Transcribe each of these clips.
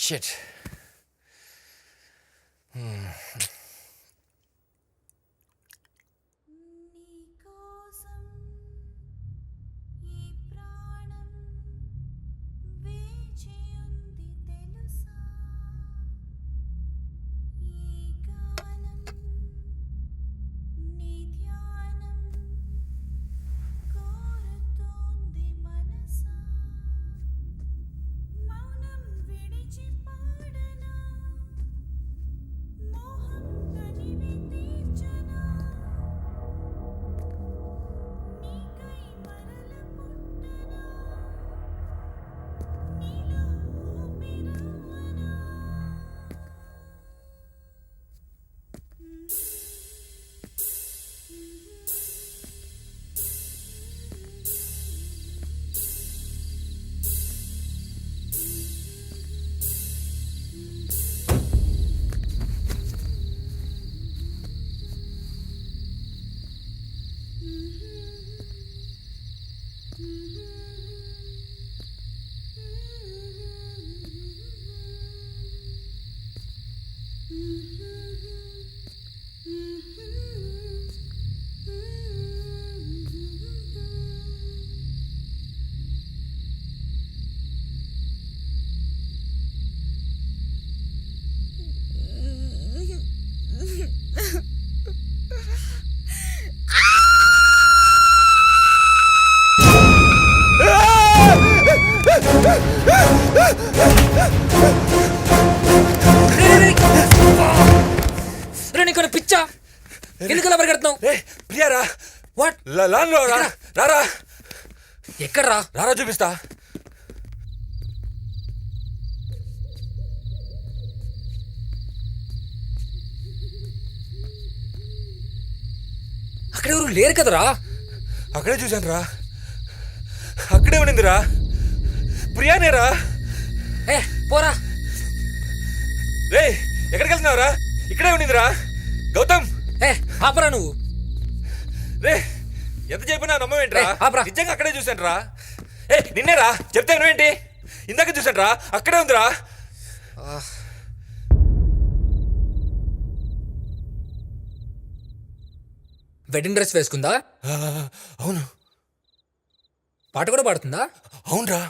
Shit. నీకు పిచ్చా? ఎందుకు అలా పరిగెడుతున్నావు? ప్రియారా, వాట్? రారా. ఎక్కడ్రా? రారా చూపిస్తా. అక్కడ ఎవరు లేరు కదరా. అక్కడే చూశాను రా, అక్కడే ఉండిందిరా. ప్రియానేరా. పోరా. రే ఎక్కడికి వెళ్తున్నావురా? ఇక్కడే ఉండిందిరా. గౌతమ్ ఆపరా నువ్వు. రే ఎంత చెప్పినా నమ్మవేంట్రా? ఆపరా. నిజంగా అక్కడే చూశాను రా. నిన్నేరా చెప్తే నువ్వేంటి? ఇందాక చూశాను రా, అక్కడే ఉందిరా. వెడ్డింగ్ డ్రెస్ వేసుకుందా? అవును. పాట కూడా పాడుతుందా? అవునరా.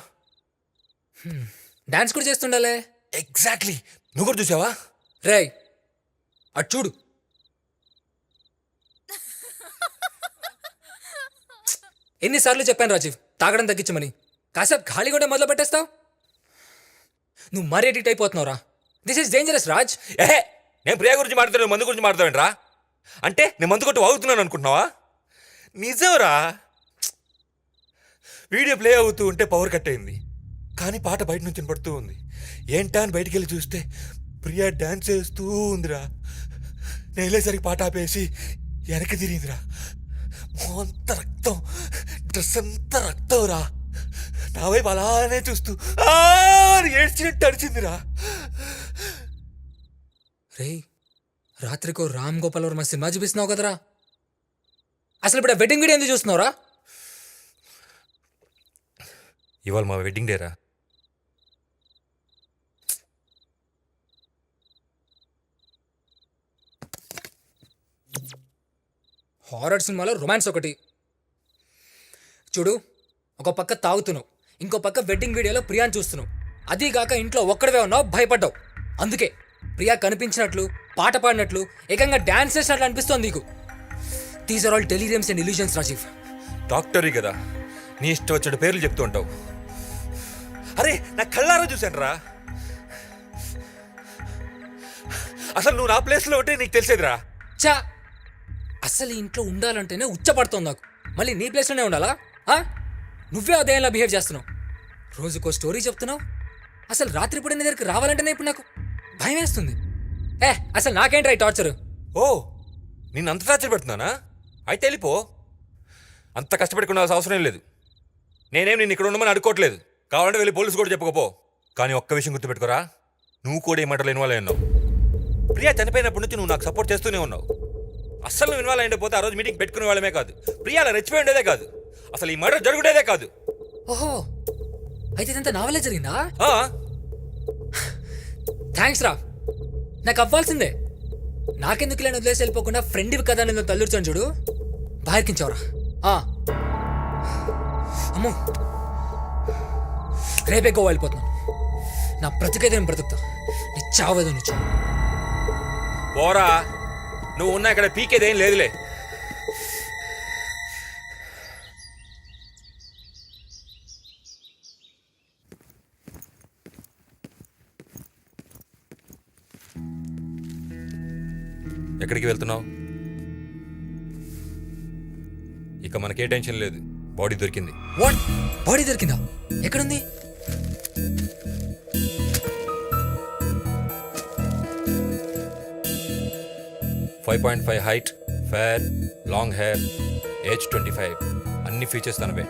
డాన్స్ కూడా చేస్తుండాలే. ఎగ్జాక్ట్లీ. నువ్వు కూడా చూసావా? రే అటు చూడు. ఎన్నిసార్లు చెప్పాను రాజీవ్ తాగడం తగ్గించమని. కాసేపు ఖాళీ కూడా మొదలు పెట్టేస్తావు. నువ్వు మరీ ఎడిక్ట్ అయిపోతున్నావురా. This is dangerous Raj. నేను ప్రియా గురించి మాట్లాడుతాను, మందు గురించి మాట్లాడతావేంట్రా? అంటే నేను మందు కొట్టి వాగుతున్నాను అనుకుంటున్నావా? నిజంరా. వీడియో ప్లే అవుతూ ఉంటే పవర్ కట్ అయింది, కానీ పాట బయట నుంచి వినపడుతూ ఉంది. ఏంటా అని బయటికి వెళ్ళి చూస్తే ప్రియా డాన్స్ చేస్తూ ఉందిరా. నేను వెళ్ళేసరికి పాట ఆపేసి వెనక్కి తిరిగిందిరా. అంత రక్తం, డ్రెస్ అంతా రక్తం రా. నా వైపు అలానే చూస్తూ ఏడ్చినట్టు అడిచిందిరా. రే రాత్రికో రామ్ గోపాల్ వర్మ సినిమా చూపిస్తున్నావు కదరా. అసలు ఇప్పుడు వెడ్డింగ్ వీడియో ఎందుకు చూస్తున్నావురా? ఇవాళ మా వెడ్డింగ్ డేరా. హారర్ సినిమాలో రొమాన్స్ ఒకటి చూడు. ఒక పక్క తాగుతున్నావు, ఇంకో పక్క వెడ్డింగ్ వీడియోలో ప్రియాని చూస్తున్నావు. అదీగాక ఇంట్లో ఒక్కడవే ఉన్నావు, భయపడ్డావు. అందుకే ప్రియా కనిపించినట్లు, పాట పాడినట్లు, ఏకంగా డాన్స్ చేసినట్లు అనిపిస్తోంది నీకు. These are all deliriums and illusions Rajiv. డాక్టరీ కదా, నీ ఇష్టం వచ్చిన పేర్లు చెప్తూ ఉంటావు. అరే నా కళ్ళారా చూశాను రా. అసలు నువ్వు నా ప్లేస్లో ఉంటే నీకు తెలిసేదిరా. చా, అసలు ఇంట్లో ఉండాలంటేనే ఉచ్చపడుతోంది నాకు. మళ్ళీ నీ ప్లేస్లోనే ఉండాలా? నువ్వే అదేలా బిహేవ్ చేస్తున్నావు. రోజుకో స్టోరీ చెప్తున్నావు. అసలు రాత్రిపూట నీ దగ్గరికి రావాలంటేనే ఇప్పుడు నాకు భయం వేస్తుంది. అసలు నాకేంట్రా ఈ టార్చర్? ఓ నిన్ను అంత టార్చర్ పెడుతున్నానా? అయితే వెళ్ళిపో. అంత కష్టపెట్టుకునే అవసరం లేదు. నేనేం నిన్ను ఇక్కడ ఉండమని అడుకోవట్లేదు. కావాలంటే వెళ్ళి పోలీసు కూడా చెప్పుకోపో. కానీ ఒక్క విషయం గుర్తుపెట్టుకోరా, నువ్వు కూడా ఈ మాటలు ఇన్వాల్వ్ అయి ఉన్నావు. ప్రియా చనిపోయినప్పటి నుంచి నువ్వు నాకు సపోర్ట్ చేస్తూనే ఉన్నావు. అస్సలు నువ్వు ఇన్వాల్వ్ అయిపోతే ఆ రోజు మీటింగ్ పెట్టుకునే వాళ్ళమే కాదు, ప్రియా అలా రెచ్చిపోయి ఉండేదే కాదు, అసలు ఈ మర్డర్ జరుగుడేదే కాదు. ఓహో, అయితే ఇదంతా నా వల్లే జరిగిందా? థ్యాంక్స్ రా, నాకు అవ్వాల్సిందే. నాకెందుకు లేని వదిలేసి వెళ్ళిపోకుండా ఫ్రెండ్వి కదా నేను తల్లుర్చాను చూడు, బాహిర్కించవరా. అమ్మో, రేపే గోవా వెళ్ళిపోతున్నాను. నా బ్రతికైతే నేను బ్రతుకుతా, నీ చావేదో నువ్వు చావు. పోరా, నువ్వు ఉన్నా ఇక్కడ పీకేదేం లేదులే. ఎక్కడికి వెళ్తున్నావు? ఇక మనకే టెన్షన్ లేదు, బాడీ దొరికింది. వాట్? బాడీ దొరికిందా? ఎక్కడుంది? Five 5.5 height, fair, long hair, age 25, అన్ని ఫీచర్స్ తనవే.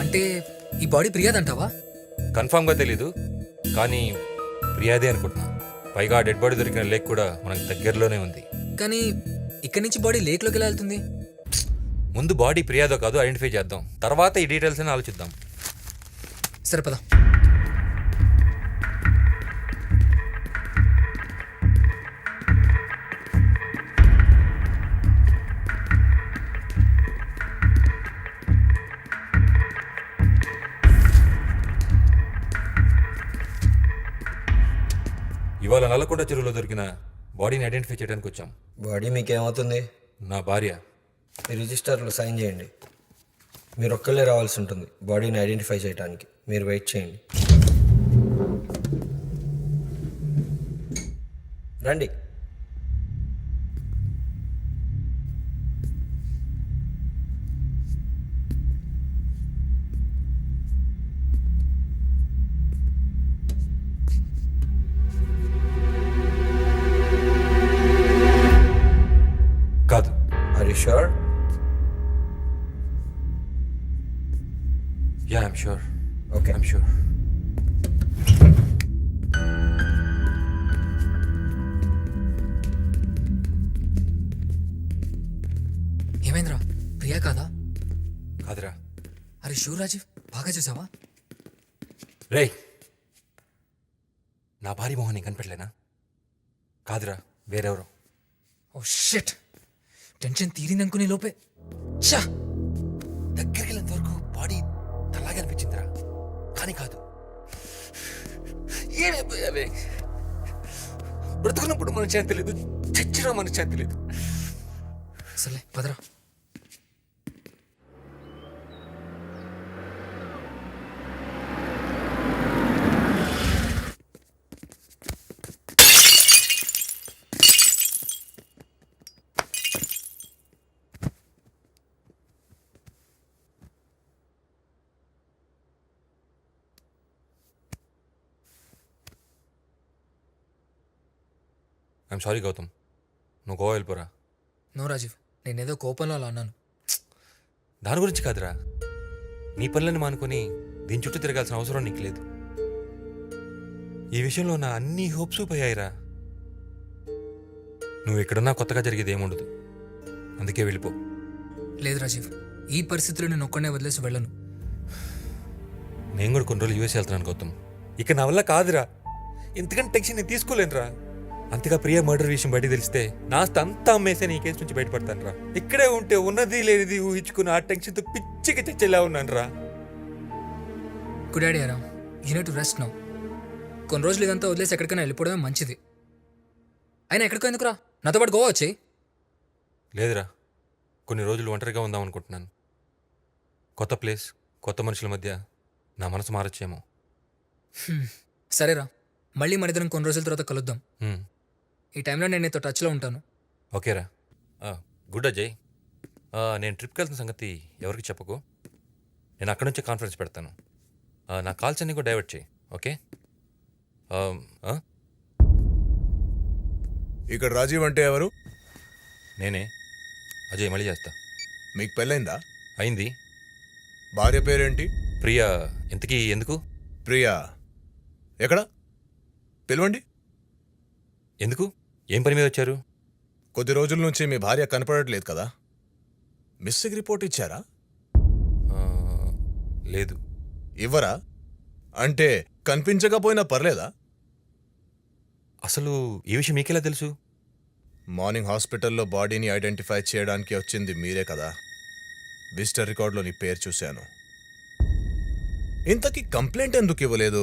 అంటే ఈ బాడీ ప్రియాదంటావా? కన్ఫామ్గా తెలీదు, కానీ ప్రియాదే అనుకుంటున్నా. పైగా డెడ్ బాడీ దొరికిన లేక్ కూడా మనకు దగ్గరలోనే ఉంది. కానీ ఇక్కడి నుంచి బాడీ లేక్లోకి ఎలా వెళ్తుంది? ముందు బాడీ ప్రియాదో కాదు ఐడెంటిఫై చేద్దాం, తర్వాత ఈ డీటెయిల్స్ అని ఆలోచిద్దాం. సరే పద. ఇవాళ నల్లకొండ చెరువులో దొరికిన బాడీని ఐడెంటిఫై చేయడానికి వచ్చాం. బాడీ మీకేమవుతుంది? నా భార్య. మీ రిజిస్టర్లో సైన్ చేయండి. మీరు ఒక్కళ్ళే రావాల్సి ఉంటుంది బాడీని ఐడెంటిఫై చేయడానికి. మీరు వెయిట్ చేయండి. రండి. కాదు. Are you sure? Yeah, I'm sure. Okay. I'm sure. ఏమైందిరా, ప్రియా కాదా? కాదురా. అరే షూర్ రాజీవ్, బాగా చూసావా? రేయ్, నా భార్య మొహన్ నీకు కనిపెట్టలేనా? కాదురా, వేరెవరో. ఓ షిట్, టెన్షన్ తీరిందనుకునే లోపే చా దగ్గరికి వెళ్ళేంత వరకు బాడీ తలాగా అనిపించిందిరా, కానీ కాదు. ఏమైపోయావే? బ్రతుకున్నప్పుడు మన చేతి తెలియదు, చచ్చినా మన చేతి తెలియదు. సర్లే పదరా. ఐఎమ్ సారీ గౌతమ్, నువ్వు గోవా వెళ్ళిపోరా. నో రాజీవ్, నేనేదో కోపంలో అలా అన్నాను. దాని గురించి కాదురా, నీ పనులను మానుకొని దీని చుట్టూ తిరగాల్సిన అవసరం నీకు లేదు. ఈ విషయంలో నా అన్ని హోప్స్ పోయాయిరా. నువ్వు ఎక్కడున్నా కొత్తగా జరిగేది ఏముండదు, అందుకే వెళ్ళిపో. లేదు రాజీవ్, ఈ పరిస్థితుల్లో నేను ఒక్కడే వదిలేసి వెళ్ళను. నేను కూడా కొన్ని రోజులు యూఎస్ వెళ్తున్నాను గౌతమ్. ఇక నా వల్ల కాదురా, ఇంతకంటే టెన్షన్ నేను తీసుకోలేనురా. అంతగా ప్రియ మర్డర్ విషయం బయట తెలిస్తే నాస్త అంతా అమ్మేసే నీ కేసు నుంచి బయటపడతాను రా. ఇక్కడే ఉంటే ఉన్నది లేనిది ఊహించుకుని ఆ టెన్షన్తో పిచ్చికి తెచ్చేలా ఉన్నాను రా. గుడ్ ఐడియా రా, యూ టు రెస్ట్ నౌ. కొన్ని రోజులు ఇదంతా వదిలేసి ఎక్కడికైనా వెళ్ళిపోవడమే మంచిది. అయినా ఎక్కడికో ఎందుకురా, నాతో పాటు గోవా వచ్చి. లేదురా, కొన్ని రోజులు ఒంటరిగా ఉందాం అనుకుంటున్నాను. కొత్త ప్లేస్, కొత్త మనుషుల మధ్య నా మనసు మారచ్చేమో. సరేరా, మళ్ళీ మన ఇద్దరం కొన్ని రోజుల తర్వాత కలుద్దాం. ఈ టైంలో నేను నీతో టచ్లో ఉంటాను. ఓకేరా. గుడ్ అజయ్. నేను ట్రిప్కి వెళ్తున్న సంగతి ఎవరికి చెప్పకు. నేను అక్కడి నుంచే కాన్ఫరెన్స్ పెడతాను. నా కాల్స్ అన్నీ కూడా డైవర్ట్ చేయి, ఓకే? ఇక్కడ రాజీవ్ అంటే ఎవరు? నేనే అజయ్, మళ్ళీ చేస్తా. మీకు పెళ్ళైందా? అయింది. భార్య పేరేంటి? ప్రియా. ఇంతకీ ఎందుకు? ప్రియా ఎక్కడ? పిలవండి. ఎందుకు? ఏం పని మీద వచ్చారు? కొద్ది రోజుల నుంచి మీ భార్య కనపడట్లేదు కదా, మిస్సింగ్ రిపోర్ట్ ఇచ్చారా? లేదు. ఇవ్వరా? అంటే కనిపించకపోయినా పర్లేదా? అసలు ఈ విషయం మీకెలా తెలుసు? మార్నింగ్ హాస్పిటల్లో బాడీని ఐడెంటిఫై చేయడానికి వచ్చింది మీరే కదా. విజిటర్ రికార్డులో నీ పేరు చూశాను. ఇంతకీ కంప్లైంట్ ఎందుకు ఇవ్వలేదు?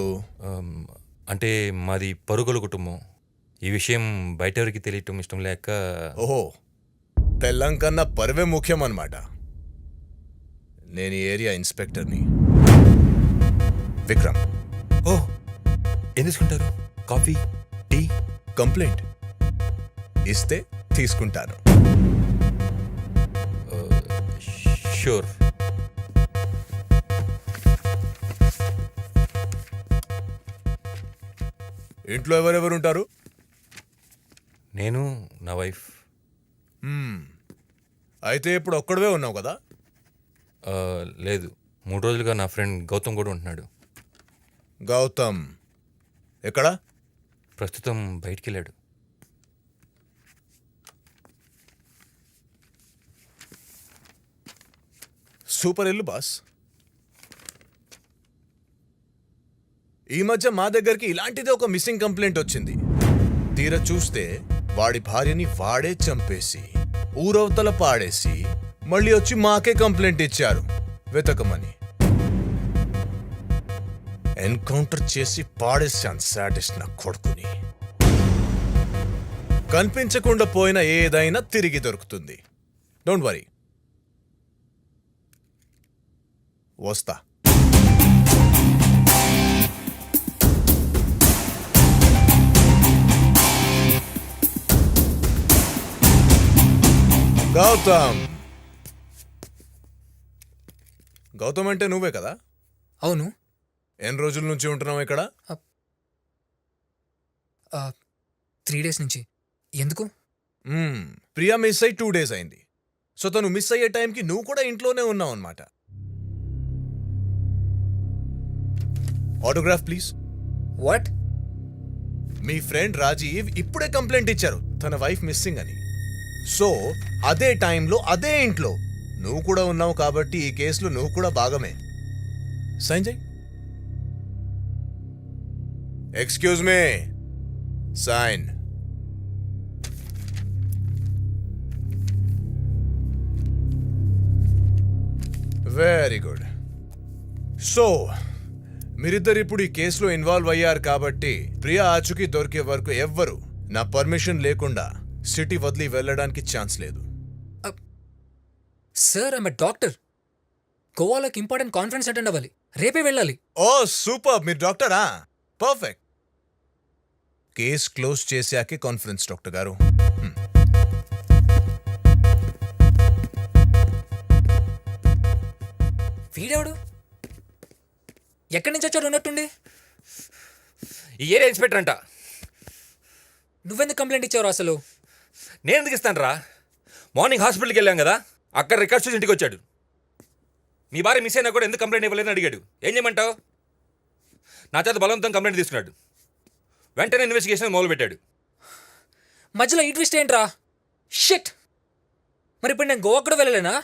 అంటే మాది పరుగుల కుటుంబం. ఈ విషయం బయట ఎవరికి తెలియటం ఇష్టం లేక. ఓహో, పెళ్ళం కన్నా పరువే ముఖ్యం అన్నమాట. నేను ఈ ఏరియా ఇన్స్పెక్టర్ని, విక్రమ్. ఓ, ఏం తీసుకుంటారు? Coffee, tea? కంప్లైంట్ ఇస్తే తీసుకుంటాను. షూర్. ఇంట్లో ఎవరెవరు ఉంటారు? నేను, నా వైఫ్. అయితే ఇప్పుడు ఒక్కడవే ఉన్నావు కదా. లేదు, 3 రోజులుగా నా ఫ్రెండ్ గౌతమ్ కూడా ఉంటున్నాడు. గౌతమ్ ఎక్కడా? ప్రస్తుతం బయటికి వెళ్ళాడు. సూపర్ ఇల్లు బాస్. ఈ మధ్య మా దగ్గరికి ఇలాంటిదే ఒక మిస్సింగ్ కంప్లైంట్ వచ్చింది. తీరా చూస్తే వాడి భార్యని వాడే చంపేసి ఊరవతల పాడేసి మళ్ళీ వచ్చి మాకే కంప్లైంట్ ఇచ్చారు వెతకమని. ఎన్కౌంటర్ చేసి పాడేశాను సాడిస్ట్ నా కొడుకుని. కనిపించకుండా పోయిన ఏదైనా తిరిగి దొరుకుతుంది. డోంట్ వరీ, వస్తా. గౌతమ్. గౌతమ్ అంటే నువ్వే కదా? అవును. ఎన్ని రోజుల నుంచి ఉంటున్నావు ఇక్కడ? 3 days నుంచి. ఎందుకు? ప్రియా మిస్ అయ్యి 2 days అయింది. సో తను మిస్ అయ్యే టైంకి నువ్వు కూడా ఇంట్లోనే ఉన్నావు అనమాట. Autograph please. వాట్? మీ ఫ్రెండ్ రాజీవ్ ఇప్పుడే కంప్లైంట్ ఇచ్చారు తన వైఫ్ మిస్సింగ్ అని. సో అదే టైంలో అదే ఇంట్లో నువ్వు కూడా ఉన్నావు కాబట్టి ఈ కేసులో నువ్వు కూడా భాగమే. Sanjay, excuse me, sign. Very good. So మీరిద్దరు ఇప్పుడు ఈ కేసులో ఇన్వాల్వ్ అయ్యారు కాబట్టి ప్రియా ఆచూకీ దొరికే వరకు ఎవ్వరు నా పర్మిషన్ లేకుండా సిటీ వదిలి వెళ్ళడానికి ఛాన్స్ లేదు. Sir, I'm doctor. గోవాలోకి ఇంపార్టెంట్ కాన్ఫరెన్స్ అటెండ్ అవ్వాలి. రేపే వెళ్ళాలి. ఓ సూపర్, మీరు డాక్టరా? పర్ఫెక్ట్. కేస్ క్లోజ్ చేశాకే కాన్ఫరెన్స్ డాక్టర్ గారు. వీడెవడు? ఎక్కడి నుంచి వచ్చాడు ఉన్నట్టుండి? ఈ ఏరియా ఇన్స్పెక్టర్ అంట. నువ్వెందుకు కంప్లైంట్ ఇచ్చావు అసలు? నేను ఎందుకు ఇస్తాను రా? మార్నింగ్ హాస్పిటల్కి వెళ్ళాం కదా, అక్కడ రికార్డ్స్ చూసి ఇంటికి వచ్చాడు. మీ భార్య మిస్ అయినా కూడా ఎందుకు కంప్లైంట్ ఇవ్వలేదని అడిగాడు. ఏం చేయమంటావు? నా చేత బలవంతం కంప్లైంట్ తీసుకున్నాడు. వెంటనే ఇన్వెస్టిగేషన్ మొదలుపెట్టాడు. మధ్యలో ఈ ట్విస్ట్ ఏంట్రా? షిట్. మరి ఇప్పుడు నేను గోవా కూడా వెళ్ళలేనా?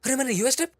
అరే, మరి యూఎస్ ట్రిప్?